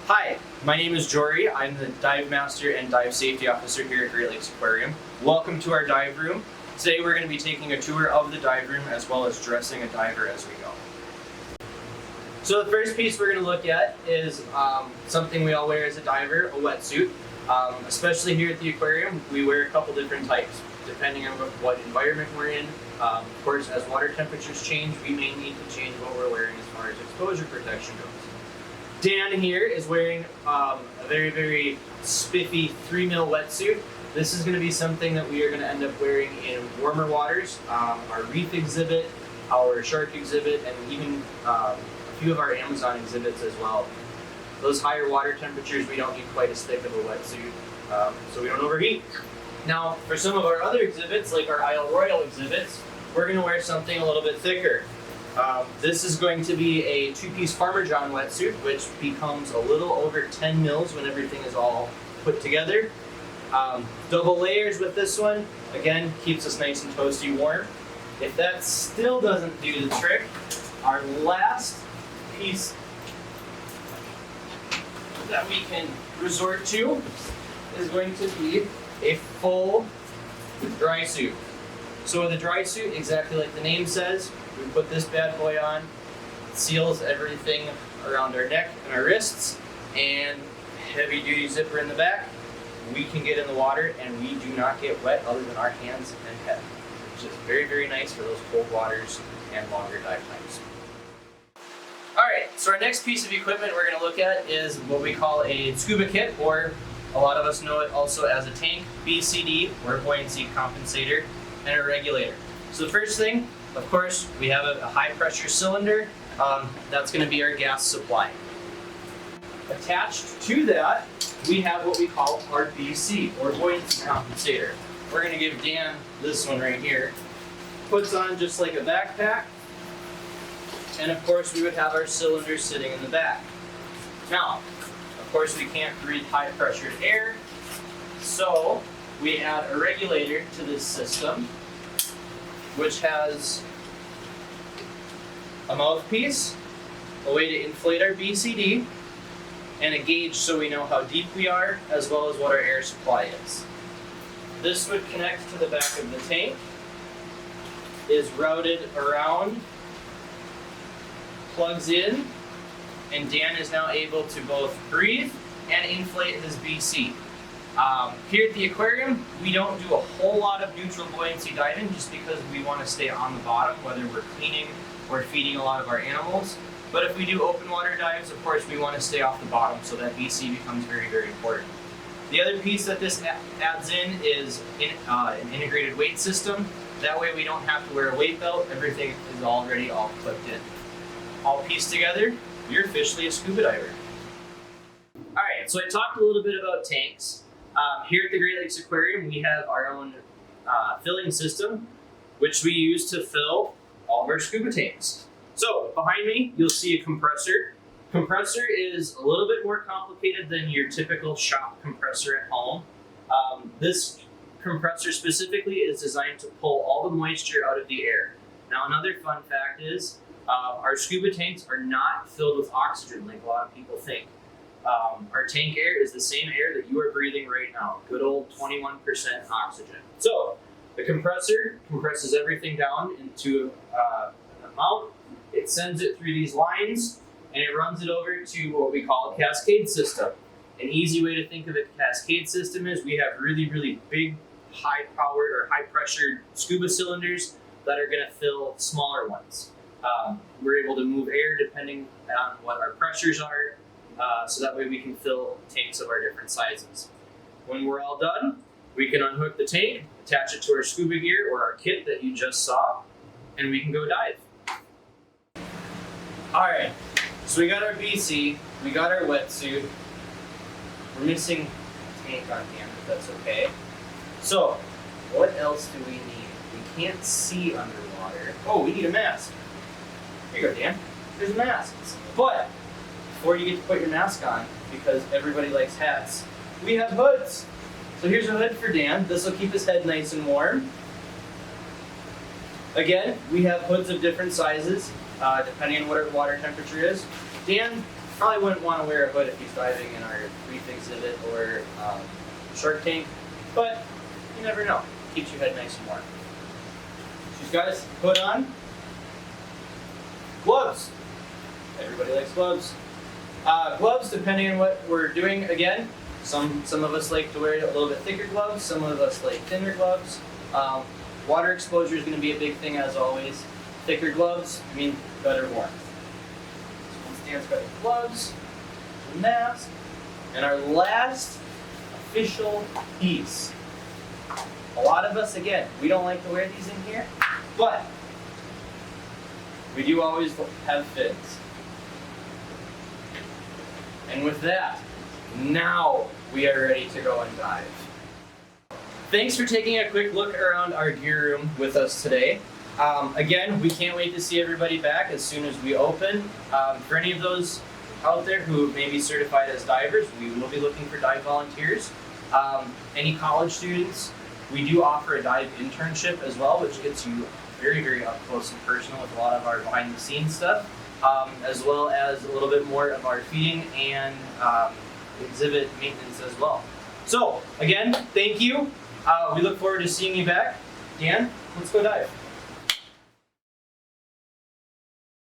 Hi, my name is Jory. I'm the Dive Master and Dive Safety Officer here at Great Lakes Aquarium. Welcome to our dive room. Today we're going to be taking a tour of the dive room as well as dressing a diver as we go. So the first piece we're going to look at is something we all wear as a diver, a wetsuit. Especially here at the aquarium, we wear a couple different types depending on what environment we're in. Of course, as water temperatures change, we may need to change what we're wearing as far as exposure protection goes. Dan here is wearing a very, very spiffy 3mm wetsuit. This is going to be something that we are going to end up wearing in warmer waters, our reef exhibit, our shark exhibit, and even a few of our Amazon exhibits as well. Those higher water temperatures, we don't need quite as thick of a wetsuit, so we don't overheat. Now, for some of our other exhibits, like our Isle Royal exhibits, we're going to wear something a little bit thicker. This is going to be a 2-piece Farmer John wetsuit, which becomes a little over 10 mils when everything is all put together. Double layers with this one, again, keeps us nice and toasty warm. If that still doesn't do the trick, our last piece that we can resort to is going to be a full dry suit. So with a dry suit, exactly like the name says, we put this bad boy on, it seals everything around our neck and our wrists, and heavy duty zipper in the back. We can get in the water and we do not get wet other than our hands and head, which is very, very nice for those cold waters and longer dive times. Alright, so our next piece of equipment we're going to look at is what we call a Scuba Kit, or a lot of us know it also as a tank, BCD, or buoyancy compensator, and a regulator. So the first thing, of course, we have a high pressure cylinder. That's going to be our gas supply. Attached to that, we have what we call our BC, or buoyancy compensator. We're going to give Dan this one right here. Puts on just like a backpack. And of course, we would have our cylinder sitting in the back. Now, of course, we can't breathe high pressured air, so we add a regulator to this system, which has a mouthpiece, a way to inflate our BCD, and a gauge so we know how deep we are, as well as what our air supply is. This would connect to the back of the tank, is routed around, plugs in, and Dan is now able to both breathe and inflate his BC. Here at the aquarium, we don't do a whole lot of neutral buoyancy diving just because we want to stay on the bottom, whether we're cleaning or feeding a lot of our animals. But if we do open water dives, of course, we want to stay off the bottom, so that BC becomes very, very important. The other piece that this adds in is an integrated weight system. That way we don't have to wear a weight belt. Everything is already all clipped in. All pieced together, you're officially a scuba diver. Alright, so I talked a little bit about tanks. Here at the Great Lakes Aquarium, we have our own filling system, which we use to fill all of our scuba tanks. So, behind me, you'll see a compressor. Compressor is a little bit more complicated than your typical shop compressor at home. This compressor specifically is designed to pull all the moisture out of the air. Now, another fun fact is, our scuba tanks are not filled with oxygen like a lot of people think. Our tank air is the same air that you are breathing right now, good old 21% oxygen. So the compressor compresses everything down into an amount, it sends it through these lines, and it runs it over to what we call a cascade system. An easy way to think of a cascade system is we have really, really big, high-powered or high-pressured scuba cylinders that are going to fill smaller ones. We're able to move air depending on what our pressures are, so that way we can fill tanks of our different sizes. When we're all done, we can unhook the tank, attach it to our scuba gear or our kit that you just saw, and we can go dive. Alright, so we got our BC, we got our wetsuit, we're missing a tank on hand, if that's okay. So, what else do we need? We can't see underwater. Oh, we need a mask. Here you go, Dan. There's a mask. But before you get to put your mask on, because everybody likes hats, we have hoods. So here's a hood for Dan. This will keep his head nice and warm. Again, we have hoods of different sizes, depending on what our water temperature is. Dan, Probably wouldn't want to wear a hood if he's diving in our reef exhibit or shark tank, but you never know. Keeps your head nice and warm. So guys, hood on. Gloves. Everybody likes gloves. Gloves, depending on what we're doing, again, some of us like to wear a little bit thicker gloves, some of us like thinner gloves. Water exposure is going to be a big thing as always. Thicker gloves mean better warmth. So once Dan's got the gloves, the mask, and our last official piece. A lot of us, again, we don't like to wear these in here, but we do always have fins. And with that, now we are ready to go and dive. Thanks for taking a quick look around our gear room with us today. Again, we can't wait to see everybody back as soon as we open. For any of those out there who may be certified as divers, we will be looking for dive volunteers. Any college students, we do offer a dive internship as well, which gets you very, very up close and personal with a lot of our behind the scenes stuff, as well as a little bit more of our feeding and exhibit maintenance as well. So again, thank you. We look forward to seeing you back. Dan, let's go dive.